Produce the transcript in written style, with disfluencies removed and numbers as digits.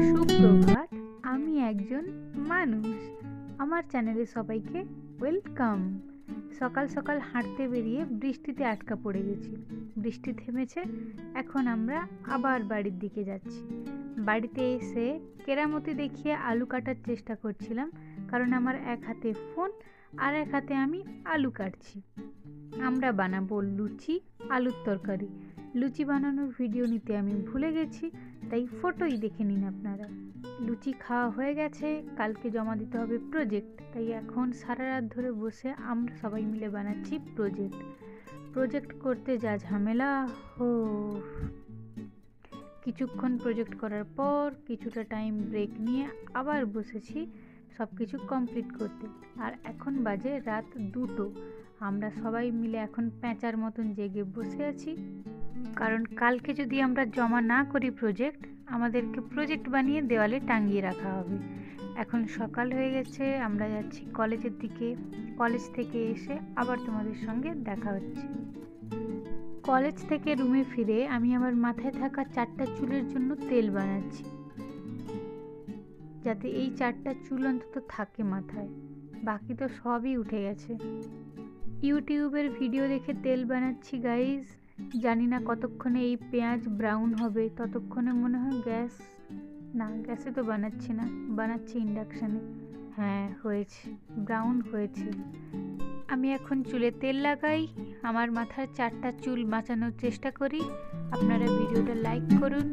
সুপ্রভাত, আমি একজন মানুষ। আমার চ্যানেলে সবাইকে ওয়েলকাম। সকাল সকাল হাঁটতে বেরিয়ে বৃষ্টিতে আটকা পড়ে গেছি। বৃষ্টি থেমেছে, এখন আমরা আবার বাড়ির দিকে যাচ্ছি। বাড়িতে এসে কেরামতি দেখিয়ে আলু কাটার চেষ্টা করছিলাম, কারণ আমার এক হাতে ফোন আর এক হাতে আমি আলু কাটছি। আমরা বানাবো লুচি, আলুর তরকারি। লুচি বানানোর ভিডিও নিতে আমি ভুলে গেছি, তাই ফটোই দেখে নিন আপনারা। লুচি খাওয়া হয়ে গেছে, কালকে জমা দিতে হবে প্রজেক্ট, তাই এখন সারা রাত ধরে বসে আমরা সবাই মিলে বানাচ্ছি প্রজেক্ট করতে যা ঝামেলা। হো, কিছুক্ষণ প্রজেক্ট করার পর কিছুটা টাইম ব্রেক নিয়ে আবার বসেছি সব কিছু কমপ্লিট করতে। আর এখন বাজে রাত 2টো। আমরা সবাই মিলে এখন প্যাঁচার মতন জেগে বসে আছি, কারণ কালকে যদি আমরা জমা না করি প্রজেক্ট, আমাদেরকে প্রজেক্ট বানিয়ে দেওয়ালে টাঙিয়ে রাখা হবে। এখন সকাল হয়ে গেছে, আমরা যাচ্ছি কলেজের দিকে। কলেজ থেকে এসে আবার তোমাদের সঙ্গে দেখা হচ্ছে। কলেজ থেকে রুমে ফিরে আমি আমার মাথায় থাকা 4টা চুলের জন্য তেল বানাচ্ছি, যাতে এই 4টা চুল অন্তত থাকে মাথায়। বাকি তো সবই উঠে গেছে। ইউটিউবের ভিডিও দেখে তেল বানাচ্ছি গাইজ। জানি না কতক্ষণে এই পেঁয়াজ ব্রাউন হবে। ততক্ষণে মনে হয় গ্যাসে তো বানাচ্ছি না, বানাচ্ছি ইন্ডাকশানে। হ্যাঁ, হয়েছে, ব্রাউন হয়েছে। আমি এখন চুলে তেল লাগাই, আমার মাথার 4টা চুল বাঁচানোর চেষ্টা করি। আপনারা ভিডিওটা লাইক করুন।